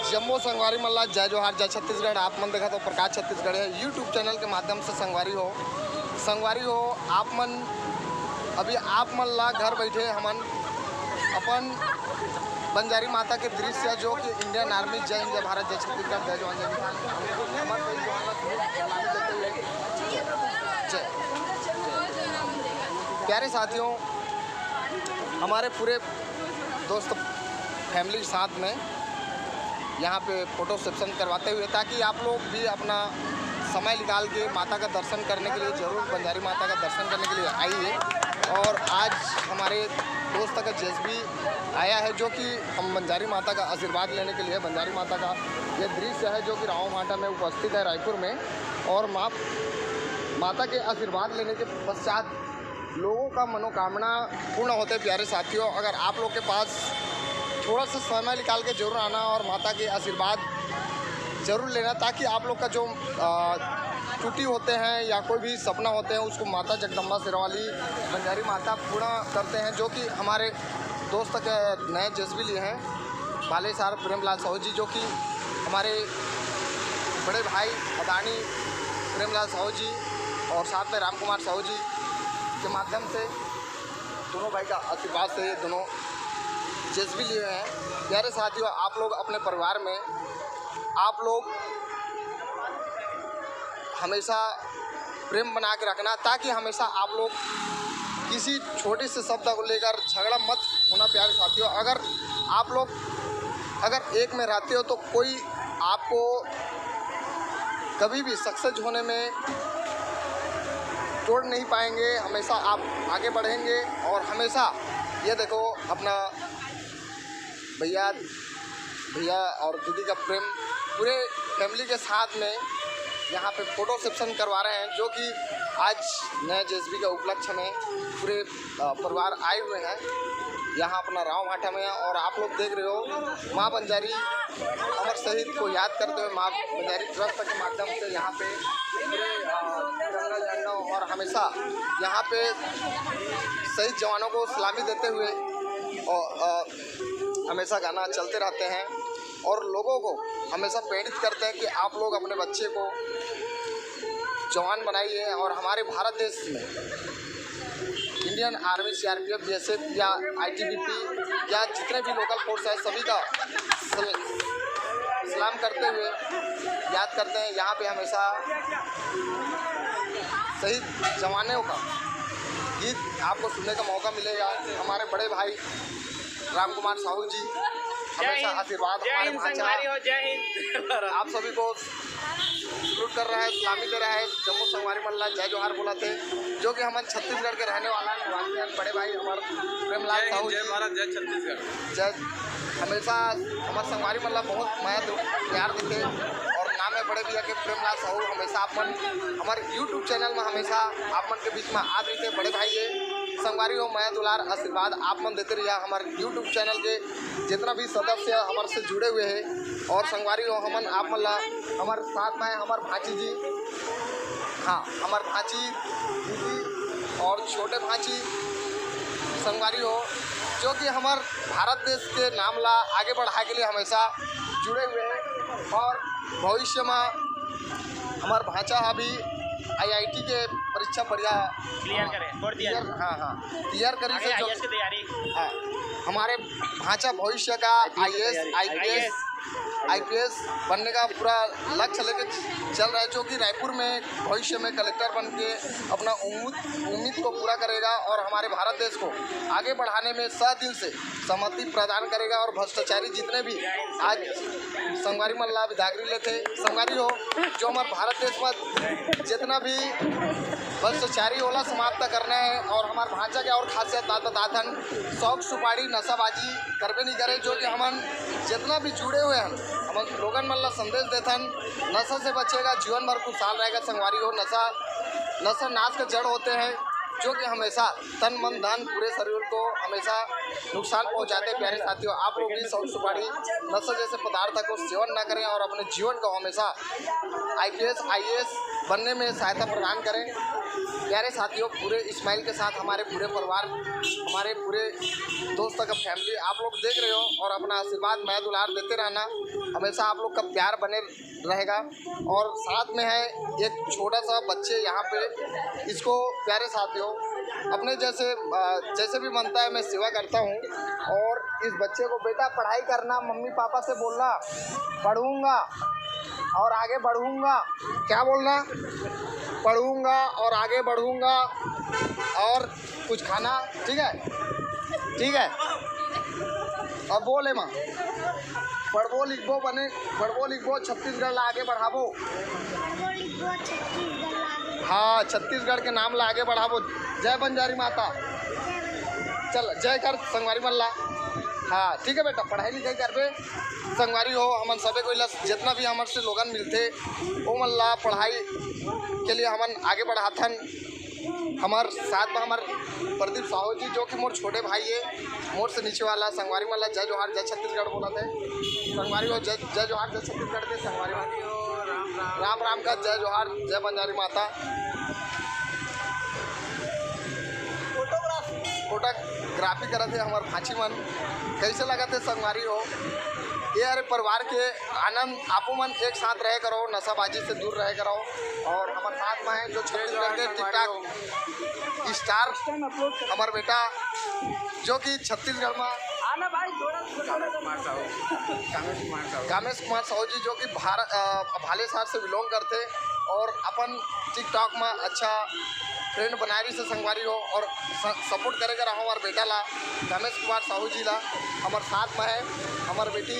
जम्मू संगवारी मल्ला जय जोहार जय छत्तीसगढ़। आप मन देखा तो प्रकाश छत्तीसगढ़ है यूट्यूब चैनल के माध्यम से संगवारी हो आप मन अभी आप मन ला घर बैठे हमन अपन बंजारी माता के दृश्य जो कि इंडियन आर्मी जय हिंद जय भारत जय छत्तीसगढ़ जय जवान जय किसान। प्यारे साथियों, हमारे पूरे दोस्त फैमिली साथ में यहाँ पे फ़ोटो सेशन करवाते हुए ताकि आप लोग भी अपना समय निकाल के माता का दर्शन करने के लिए ज़रूर बंजारी माता का दर्शन करने के लिए आइए। और आज हमारे दोस्त का जेसबी आया है जो कि हम बंजारी माता का आशीर्वाद लेने के लिए बंजारी माता का ये दृश्य है जो कि राव माटा में उपस्थित है रायपुर में। और माता के आशीर्वाद लेने के पश्चात लोगों का मनोकामना पूर्ण होते। प्यारे साथियों, अगर आप लोग के पास थोड़ा सा समय निकाल के जरूर आना और माता के आशीर्वाद ज़रूर लेना ताकि आप लोग का जो टूटी होते हैं या कोई भी सपना होते हैं उसको माता जगदम्बा सिरवाली बंजारी माता पूर्ण करते हैं। जो कि हमारे दोस्त के नए जेसबी लिए हैं बाले साहब प्रेमलाल साहू जी, जो कि हमारे बड़े भाई अदानी प्रेमलाल साहू जी और साथ में राम कुमार साहू जी के माध्यम से दोनों भाई का आशीर्वाद से ये दोनों जेसबी लिए हैं। प्यारे साथियों, आप लोग अपने परिवार में आप लोग हमेशा प्रेम बना के रखना ताकि हमेशा आप लोग किसी छोटे से शब्द को लेकर झगड़ा मत होना। प्यारे साथियों, अगर आप लोग एक में रहते हो तो कोई आपको कभी भी सक्सेस होने में तोड़ नहीं पाएंगे। हमेशा आप आगे बढ़ेंगे और हमेशा ये देखो अपना भैया और दीदी का प्रेम पूरे फैमिली के साथ में यहाँ पे फ़ोटो सेशन करवा रहे हैं जो कि आज नए जेसबी का उपलक्ष्य में पूरे परिवार आए हुए हैं यहाँ अपना राव भाटा में। और आप लोग देख रहे हो माँ बंजारी अमर शहीद को याद करते हुए माँ बंजारी ट्रस्ट के माध्यम से यहाँ पे पूरे तिरंगा झंडा और हमेशा यहाँ पे शहीद जवानों को सलामी देते हुए और हमेशा गाना चलते रहते हैं और लोगों को हमेशा प्रेरित करते हैं कि आप लोग अपने बच्चे को जवान बनाइए। और हमारे भारत देश में इंडियन आर्मी सीआरपीएफ बीएसएफ या आईटीबीपी या जितने भी लोकल फोर्स है सभी का सलाम करते हुए याद करते हैं। यहाँ पे हमेशा शहीद जवानों का गीत आपको सुनने का मौका मिलेगा। हमारे बड़े भाई राम कुमार साहू जी हमेशा आशीर्वाद हमारे भाषा आप सभी को सल्यूट कर रहा है, सलामी दे रहा है। जम्मू संगवारी मल्ला जय जोहार बोला थे जो कि हम छत्तीसगढ़ के रहने वाला निवासी हैं। बड़े भाई हमारे प्रेमलाल साहू जी जय छत्तीसगढ़ जय। हमेशा हमारे संगवारी मल्ला बहुत माया प्यार देते और नाम है बड़े भैया के प्रेमलाल साहू। हमेशा आप मन हमारे यूट्यूब चैनल में हमेशा आप मन के बीच में आ रही थे। बड़े भाई ये संगवारी हो माया दुलार आशीर्वाद आप मन देते रहिए। हमारे यूट्यूब चैनल के जितना भी सदस्य हमारे से जुड़े हुए हैं और संगवारी हो हमन आप मन ला हमारे साथ में हमारे भाची जी, हाँ हमारे भाची दीदी और छोटे भाची संगवारी हो जो कि हमारे भारत देश के नाम ला आगे बढ़ाने के लिए हमेशा जुड़े हुए हैं। और भविष्य में हमारे भाचा अभी आईआईटी के परीक्षा बढ़िया क्लियर करी से जो हाँ हमारे भाचा भविष्य का आईपीएस बनने का पूरा लक्ष्य लेके चल रहा है जो कि रायपुर में भविष्य में कलेक्टर बन के अपना उम्मीद को पूरा करेगा और हमारे भारत देश को आगे बढ़ाने में दिल से सहमति प्रदान करेगा। और भ्रष्टाचारी जितने भी आज संगवारी मल्ला विधागरी लेते संगवारी हो जो हमारे भारत देश में जितना भी भ्रष्टाचारी होला समाप्त करना है। और हमारे भाषा के और खासियत दातन शौक सुपारी नशाबाजी करबे नहीं करे जो कि हम जितना भी जुड़े हुए हैं हम लोगन मल्ला संदेश देथन नशा से बचेगा जीवन भर खुशहाल रहेगा। संगवारी हो नशा नाश के जड़ होते हैं जो कि हमेशा तन मन धन पूरे शरीर को हमेशा नुकसान पहुंचाते हैं। प्यारे साथियों, आप लोग भी शौक सुपारी नशा जैसे पदार्थ को सेवन न करें और अपने जीवन को हमेशा IPS IAS बनने में सहायता प्रदान करें। प्यारे साथियों, पूरे इस्माइल के साथ हमारे पूरे परिवार, हमारे पूरे दोस्तों का फैमिली आप लोग देख रहे हो और अपना आशीर्वाद मैं दुलार देते रहना। हमेशा आप लोग का प्यार बने रहेगा। और साथ में है एक छोटा सा बच्चे यहाँ पे, इसको प्यारे साथियों अपने जैसे भी बनता है मैं सेवा करता हूँ। और इस बच्चे को बेटा पढ़ाई करना, मम्मी पापा से बोलना पढ़ूँगा और आगे बढ़ूँगा। क्या बोलना? पढ़ूँगा और आगे बढ़ूँगा और कुछ खाना। ठीक है, ठीक है। अब बोले माँ, पढ़बो लिखबो बने, पढ़बो लिखबो छत्तीसगढ़ ला आगे बढ़ाबो। हाँ, छत्तीसगढ़ के नाम ला आगे बढ़ाबो। जय बंजारी माता। चल जय कर संगवारी मल्ला। हाँ ठीक है बेटा, पढ़ाई लिखाई करबे संगवारी हो। हमन सबे कोई जितना भी हमारे से लोगन मिलते वो मल्ला पढ़ाई के लिए हमन आगे बढ़ाथन। हमार साथ में हमार प्रदीप साहू जी जो कि मोर छोटे भाई है, मोर से नीचे वाला संगवारी मल्ला। जय जोहार, जय छत्तीसगढ़ बोला थे संगवारी हो। जय जोहार, जय छत्तीसगढ़ के संगवारी हो। राम राम का जय जोहार, जय बंजारी माता। फोटोग्राफी करे थे हमार भांची मन। कैसे लगा थे संगवारी हो? ये अरे परिवार के आनंद आपो मन एक साथ रहे करो, नशाबाजी से दूर रहे करो। और हमारे साथ में है जो छत्तीसगढ़ के टिकटॉक स्टार हमार बेटा जो कि छत्तीसगढ़ में कामेश कुमार साहू जी जो कि भालेसार से बिलोंग करते और अपन टिकटॉक में अच्छा फ्रेंड बनारी से संगवारी हो और सपोर्ट करेगा रहा हमारे बेटा ला कामेश कुमार साहू जी ला। हमारे साथ में है हमारी बेटी,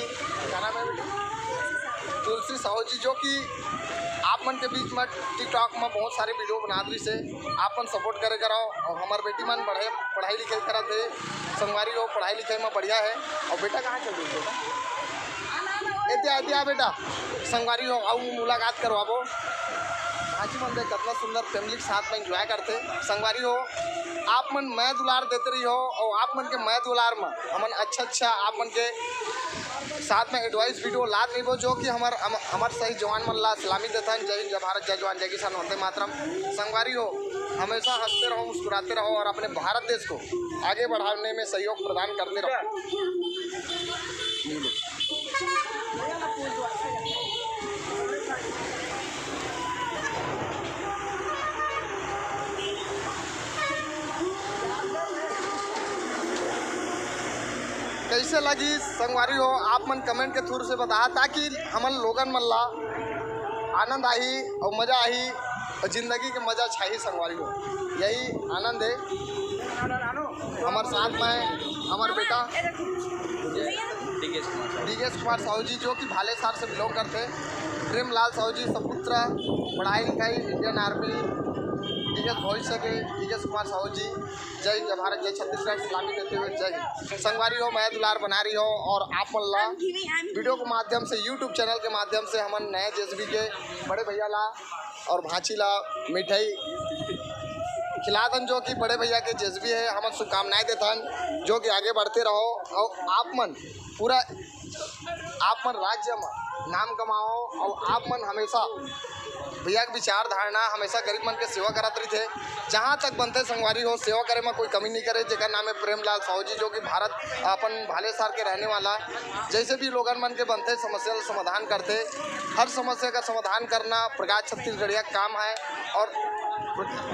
क्या नाम है बेटी? तुलसी साहू जी जो कि आप मन के बीच में टिकटॉक में बहुत सारे वीडियो बना दी से आप मन सपोर्ट करेगा रहो। और हमारे बेटी मन पढ़ाई लिखाई करा थे संगवारी हो, पढ़ाई लिखाई में बढ़िया है। और बेटा कहाँ चल रही बेटा? एते बेटा संगवारी हो, आओ मुलाकात करवाबो। आज मन देख कितना सुंदर फैमिली के साथ में एंजॉय करते संगवारी हो। आप मन मैं दुलार देते रही हो और आप मन के मैं दुलार में हमन अच्छा आप मन के साथ में एडवाइस वीडियो लाद रही हो जो कि हमार सही जवान मन ला सलामी देता है। जय हिंद, जय भारत, जय जवान, जय किसान, वंदे मातरम। संगवारी हो, हमेशा हंसते रहो, मुस्कुराते रहो और अपने भारत देश को आगे बढ़ाने में सहयोग प्रदान करते रहो। कैसे लगी संगवारी हो? आप मन कमेंट के थ्रू से बता ताकि हमन लोगन मन ला आनंद आई और मज़ा आई और ज़िंदगी के मज़ा छाई संगवारी हो। यही आनंद है। हमारे साथ में हमारे बेटा डीएस कुमार साहू जी जो कि भालेसार से बिलोंग करते। प्रेमलाल साहू जी सपुत्र, पढ़ाई लिखाई इंडियन आर्मी डीएस भविष्य के डीएस कुमार साहू जी। जय हिंद, जय भारत, जय छत्तीसगढ़, सलामी देते हुए जय हिंद। संगवारी हो, मैं दुलार बना रही हो और आप मल्ला वीडियो के माध्यम से यूट्यूब चैनल के माध्यम से हमन नए जेसबी के बड़े भैया ला और भांची ला मिठाई खिलादन जो कि बड़े भैया के जेसबी है। हमन शुभकामनाएं देतन जो कि आगे बढ़ते रहो और आप मन पूरा आप मन राज्य में नाम कमाओ और आप मन हमेशा भैया के विचार धारणा हमेशा गरीब मन के सेवा करत रही थे। जहाँ तक बनते संगवारी हो सेवा करे में कोई कमी नहीं करे। जेकर नाम है प्रेमलाल साहू जी जो कि भारत अपन भालेसार के रहने वाला। जैसे भी लोगन मन के बनते समस्या का समाधान करते, हर समस्या का समाधान करना प्रकाश छत्तीसगढ़िया का काम है। और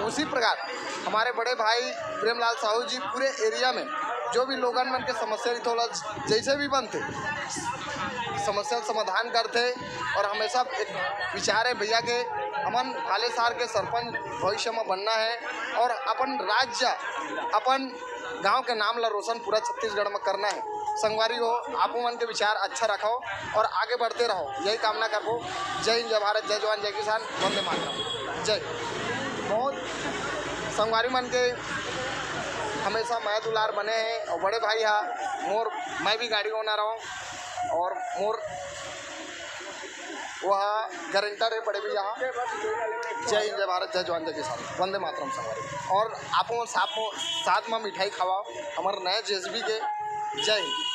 उसी प्रकार हमारे बड़े भाई प्रेमलाल साहू जी पूरे एरिया में जो भी लोगन मन के समस्या थोड़ा जैसे भी बनते समस्या समाधान करते। और हमेशा एक विचार है भैया के हमन भालेसार के सरपंच भविष्य में बनना है और अपन राज्य अपन गांव के नाम ला रोशन पूरा छत्तीसगढ़ में करना है। संगवारी हो, आप मन के विचार अच्छा रखो और आगे बढ़ते रहो, यही कामना करबो। जय हिंद, जय भारत, जय जवान, जय किसान, वंदे मातरम। जय। बहुत संगवारी मन के हमेशा मैं दुलार बने हैं और बड़े भाई हा मोर, मैं भी गाड़ी ओनर हूँ और मोर वह गारंटर है बड़े भैया। जय हिंद, जय भारत, जय जवान, जय किसान, वंदे मातरम संगवारी। और आपको साथ में मिठाई खावा हमारे नए जेएसबी के। जय हिंद।